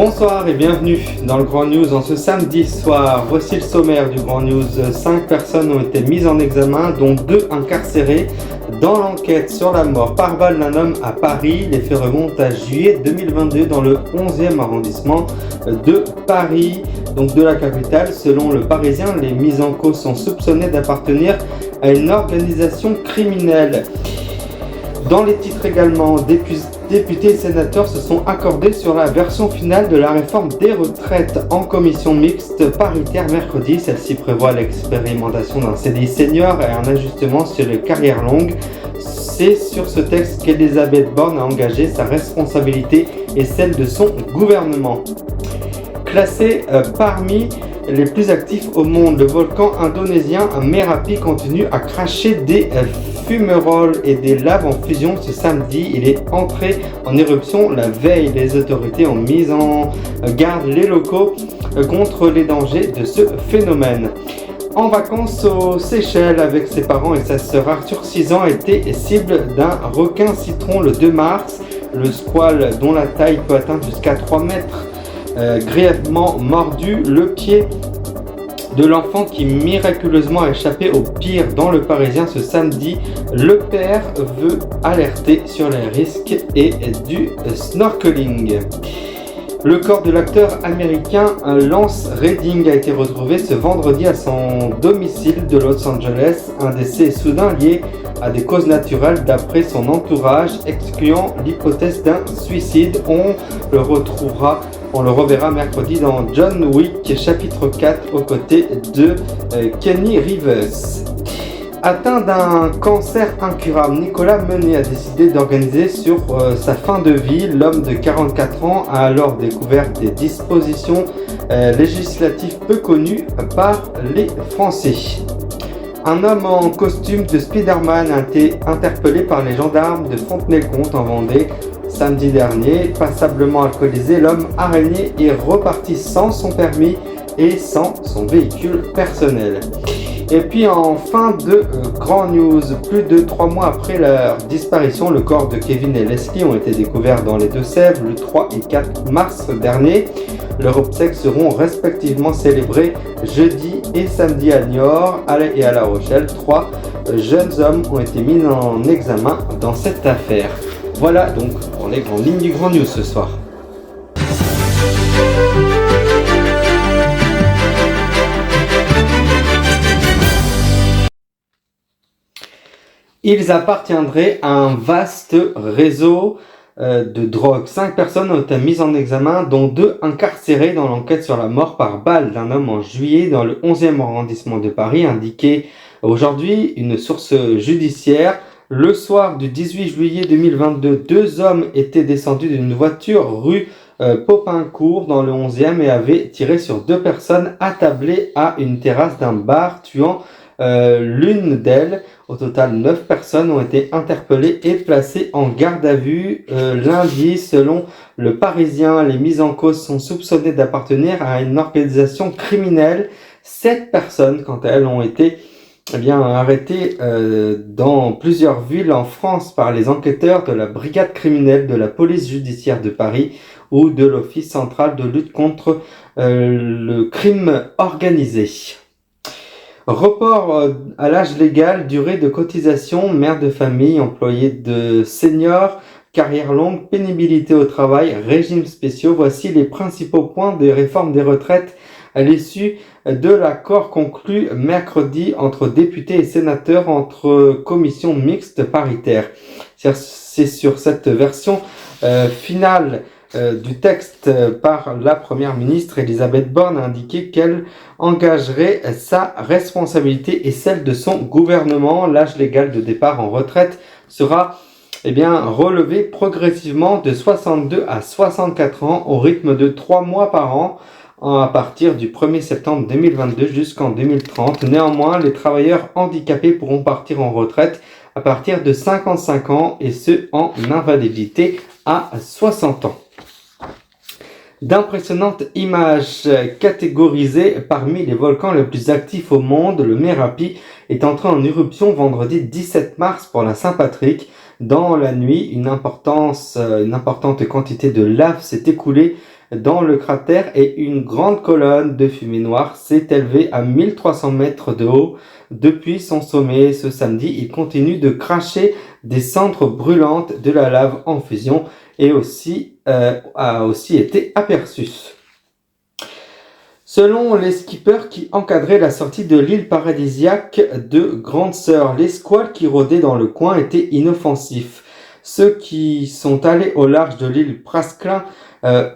Bonsoir et bienvenue dans le Grand News en ce samedi soir. Voici le sommaire du Grand News. 5 personnes ont été mises en examen, dont 2 incarcérées dans l'enquête sur la mort par balle d'un homme à Paris. Les faits remontent à juillet 2022 dans le 11e arrondissement de Paris, donc de la capitale. Selon le Parisien, les mises en cause sont soupçonnées d'appartenir à une organisation criminelle. Dans les titres également, députés et sénateurs se sont accordés sur la version finale de la réforme des retraites en commission mixte paritaire mercredi. Celle-ci prévoit l'expérimentation d'un CDI senior et un ajustement sur les carrières longues. C'est sur ce texte qu'Elisabeth Borne a engagé sa responsabilité et celle de son gouvernement. Classé parmi les plus actifs au monde, le volcan indonésien Merapi continue à cracher des fumerolles et des laves en fusion ce samedi. Il est entré en éruption la veille. Les autorités ont mis en garde les locaux contre les dangers de ce phénomène. En vacances aux Seychelles avec ses parents et sa sœur, Arthur, 6 ans, a été cible d'un requin citron le 2 mars. Le squale, dont la taille peut atteindre jusqu'à 3 mètres, grièvement mordu le pied de l'enfant qui miraculeusement a échappé au pire dans le Parisien ce samedi. Le père veut alerter sur les risques et du snorkeling. Le corps de l'acteur américain Lance Redding a été retrouvé ce vendredi à son domicile de Los Angeles. Un décès soudain lié à des causes naturelles d'après son entourage, excluant l'hypothèse d'un suicide. On le reverra mercredi dans John Wick chapitre 4 aux côtés de Kenny Reeves. Atteint d'un cancer incurable, Nicolas Menet a décidé d'organiser sur sa fin de vie. L'homme de 44 ans a alors découvert des dispositions législatives peu connues par les Français. Un homme en costume de Spider-Man a été interpellé par les gendarmes de Fontenay-le-Comte en Vendée samedi dernier. Passablement alcoolisé, l'homme araignée est reparti sans son permis et sans son véhicule personnel. Et puis en fin de Grand News, plus de 3 mois après leur disparition, le corps de Kevin et Leslie ont été découverts dans les Deux-Sèvres le 3 et 4 mars dernier. Leurs obsèques seront respectivement célébrées jeudi et samedi à Niort et à La Rochelle. 3 jeunes hommes ont été mis en examen dans cette affaire. Voilà donc pour les grandes lignes du Grand News ce soir. Ils appartiendraient à un vaste réseau de drogue. 5 personnes ont été mises en examen, dont 2 incarcérées dans l'enquête sur la mort par balle d'un homme en juillet dans le 11e arrondissement de Paris, indiqué aujourd'hui une source judiciaire. Le soir du 18 juillet 2022, 2 hommes étaient descendus d'une voiture rue Popincourt dans le 11e et avaient tiré sur 2 personnes attablées à une terrasse d'un bar, tuant l'une d'elles. Au total, 9 personnes ont été interpellées et placées en garde à vue lundi. Selon le Parisien, les mises en cause sont soupçonnées d'appartenir à une organisation criminelle. 7 personnes, quant à elles, ont été arrêtées dans plusieurs villes en France par les enquêteurs de la brigade criminelle de la police judiciaire de Paris ou de l'Office central de lutte contre le crime organisé. Report à l'âge légal, durée de cotisation, mère de famille, employé de senior, carrière longue, pénibilité au travail, régimes spéciaux. Voici les principaux points des réformes des retraites à l'issue de l'accord conclu mercredi entre députés et sénateurs entre commissions mixtes paritaires. C'est sur cette version finale du texte par la première ministre Elisabeth Borne a indiqué qu'elle engagerait sa responsabilité et celle de son gouvernement. L'âge légal de départ en retraite sera relevé progressivement de 62 à 64 ans au rythme de 3 mois par an à partir du 1er septembre 2022 jusqu'en 2030. Néanmoins, les travailleurs handicapés pourront partir en retraite à partir de 55 ans et ce en invalidité à 60 ans. D'impressionnantes images catégorisées parmi les volcans les plus actifs au monde. Le Merapi est entré en éruption vendredi 17 mars pour la Saint-Patrick. Dans la nuit, une importante quantité de lave s'est écoulée dans le cratère et une grande colonne de fumée noire s'est élevée à 1300 mètres de haut. Depuis son sommet ce samedi, il continue de cracher des cendres brûlantes de la lave en fusion et a aussi été aperçu. Selon les skippers qui encadraient la sortie de l'île paradisiaque de Grande Sœur, les squales qui rôdaient dans le coin étaient inoffensifs. Ceux qui sont allés au large de l'île Praslin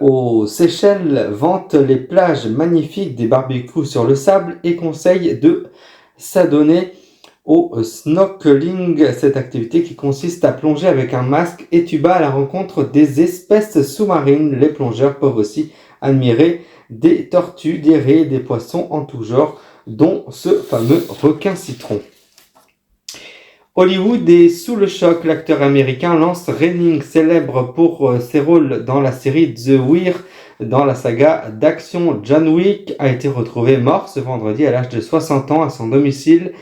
aux Seychelles vantent les plages magnifiques, des barbecues sur le sable et conseillent de s'adonner au snorkeling, cette activité qui consiste à plonger avec un masque et tuba à la rencontre des espèces sous-marines. Les plongeurs peuvent aussi admirer des tortues, des raies, des poissons en tout genre, dont ce fameux requin citron. Hollywood est sous le choc. L'acteur américain Lance Reddick, célèbre pour ses rôles dans la série The Wire, dans la saga d'action John Wick, a été retrouvé mort ce vendredi à l'âge de 60 ans à son domicile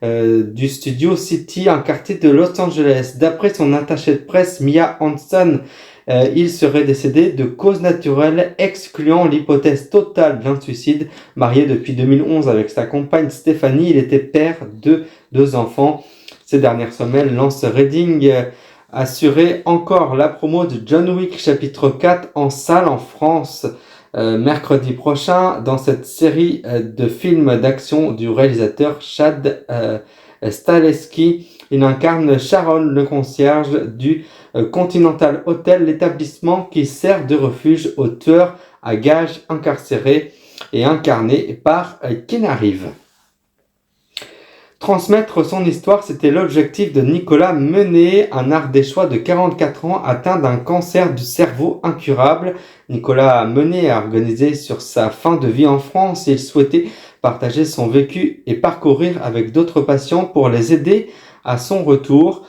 du Studio City, un quartier de Los Angeles. D'après son attachée de presse Mia Hanson, il serait décédé de causes naturelles, excluant l'hypothèse totale d'un suicide. Marié depuis 2011 avec sa compagne Stephanie, il était père de 2 enfants. Ces dernières semaines, Lance Reddick assurait encore la promo de John Wick chapitre 4 en salle en France mercredi prochain. Dans cette série de films d'action du réalisateur Chad Stahelski, il incarne Sharon, le concierge du Continental Hotel, l'établissement qui sert de refuge aux tueurs à gages incarcérés et incarné par Keanu Reeves. Transmettre son histoire, c'était l'objectif de Nicolas Menet, un Ardéchois de 44 ans atteint d'un cancer du cerveau incurable. Nicolas Menet a organisé sur sa fin de vie en France. Il souhaitait partager son vécu et parcourir avec d'autres patients pour les aider à son tour.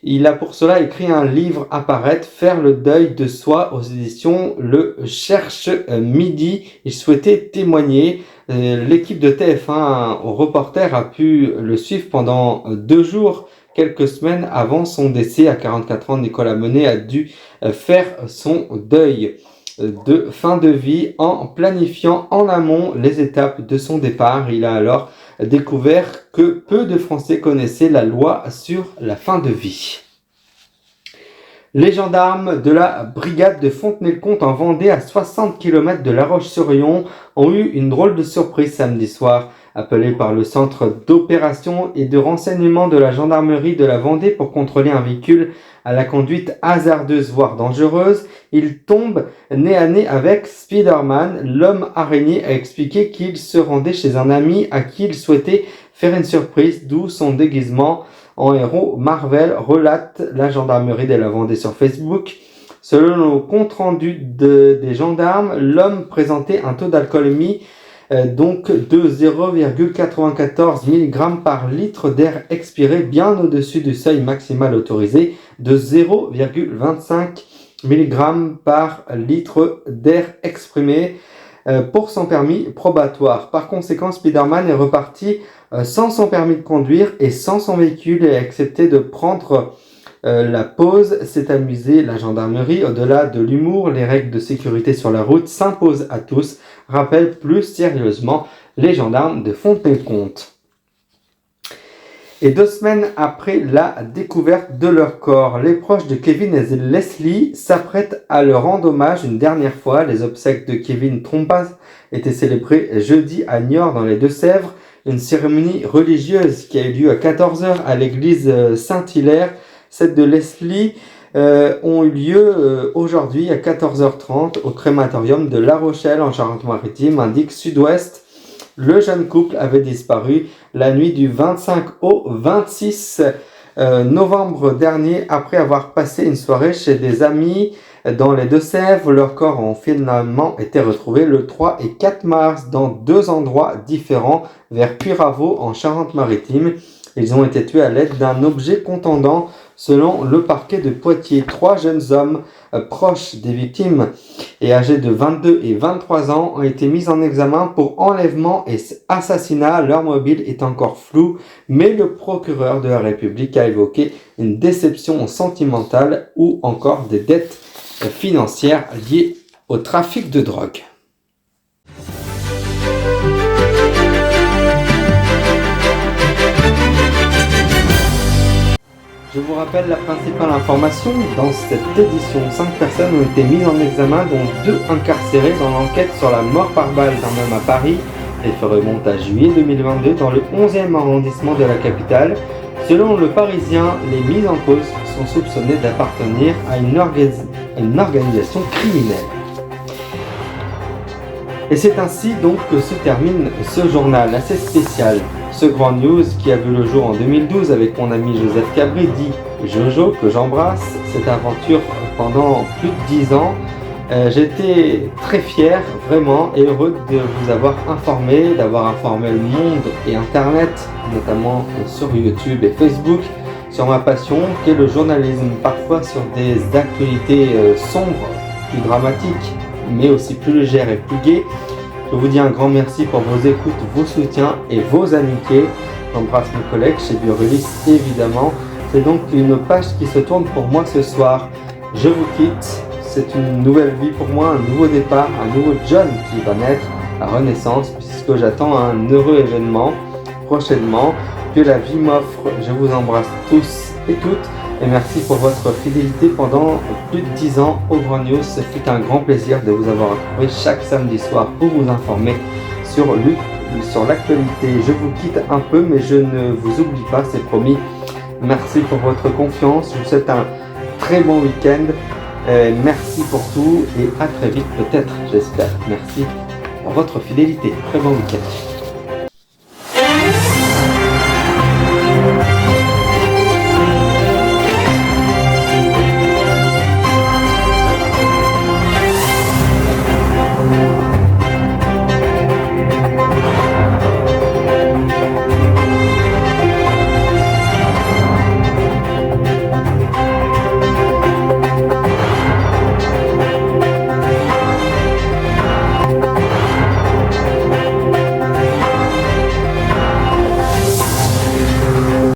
Il a pour cela écrit un livre à paraître, Faire le deuil de soi, aux éditions Le Cherche Midi. Il souhaitait témoigner. L'équipe de TF1 au reporter a pu le suivre pendant 2 jours. Quelques semaines avant son décès à 44 ans, Nicolas Menet a dû faire son deuil de fin de vie en planifiant en amont les étapes de son départ. Il a alors découvert que peu de Français connaissaient la loi sur la fin de vie. Les gendarmes de la brigade de Fontenay-le-Comte en Vendée, à 60 km de La Roche-sur-Yon, ont eu une drôle de surprise samedi soir. Appelés par le centre d'opération et de renseignement de la gendarmerie de la Vendée pour contrôler un véhicule à la conduite hasardeuse voire dangereuse, ils tombent nez à nez avec Spider-Man. L'homme araignée a expliqué qu'il se rendait chez un ami à qui il souhaitait faire une surprise, d'où son déguisement en héros Marvel, relate la gendarmerie de la Vendée sur Facebook. Selon le compte rendu des gendarmes, l'homme présentait un taux d'alcoolémie donc de 0,94 mg par litre d'air expiré, bien au-dessus du seuil maximal autorisé de 0,25 mg par litre d'air exprimé pour son permis probatoire. Par conséquent, Spider-Man est reparti sans son permis de conduire et sans son véhicule et a accepté de prendre la pause. S'est amusée la gendarmerie. Au-delà de l'humour, les règles de sécurité sur la route s'imposent à tous, rappellent plus sérieusement les gendarmes de Fontenay-le-Comte. Et 2 semaines après la découverte de leur corps, les proches de Kevin et Leslie s'apprêtent à leur rendre hommage une dernière fois. Les obsèques de Kevin Trompas étaient célébrées jeudi à Niort dans les Deux-Sèvres. Une cérémonie religieuse qui a eu lieu à 14h à l'église Saint-Hilaire. Celles de Leslie ont eu lieu aujourd'hui à 14h30 au crématorium de La Rochelle en Charente-Maritime, indique Sud-Ouest. Le jeune couple avait disparu la nuit du 25 au 26 novembre dernier après avoir passé une soirée chez des amis dans les Deux-Sèvres. Leurs corps ont finalement été retrouvés le 3 et 4 mars dans 2 endroits différents vers Puyraveau en Charente-Maritime. Ils ont été tués à l'aide d'un objet contondant, selon le parquet de Poitiers. 3 jeunes hommes proches des victimes et âgés de 22 et 23 ans ont été mis en examen pour enlèvement et assassinat. Leur mobile est encore flou, mais le procureur de la République a évoqué une déception sentimentale ou encore des dettes financières liées au trafic de drogue. Je vous rappelle la principale information. Dans cette édition, 5 personnes ont été mises en examen, dont 2 incarcérées dans l'enquête sur la mort par balle d'un homme à Paris. Les faits remontent à juillet 2022 dans le 11e arrondissement de la capitale. Selon le Parisien, les mises en cause sont soupçonnées d'appartenir à une organisation criminelle. Et c'est ainsi donc que se termine ce journal assez spécial. Ce grand news qui a vu le jour en 2012 avec mon ami Joseph Cabri, dit Jojo, que j'embrasse. Cette aventure pendant plus de 10 ans. J'étais très fier, vraiment, et heureux de vous avoir informé, d'avoir informé le monde et Internet, notamment sur YouTube et Facebook, sur ma passion qu'est le journalisme, parfois sur des actualités sombres, plus dramatiques, mais aussi plus légères et plus gaies. Je vous dis un grand merci pour vos écoutes, vos soutiens et vos amitiés. J'embrasse mes collègues chez Biorelis, évidemment. C'est donc une page qui se tourne pour moi ce soir. Je vous quitte. C'est une nouvelle vie pour moi, un nouveau départ, un nouveau John qui va naître à Renaissance, puisque j'attends un heureux événement prochainement que la vie m'offre. Je vous embrasse tous et toutes et merci pour votre fidélité pendant plus de 10 ans au Grand News. Ce fut un grand plaisir de vous avoir retrouvé chaque samedi soir pour vous informer sur l'actualité. Je vous quitte un peu, mais je ne vous oublie pas, c'est promis. Merci pour votre confiance. Je vous souhaite un très bon week-end. Merci pour tout et à très vite peut-être, j'espère. Merci pour votre fidélité. Très bon week-end.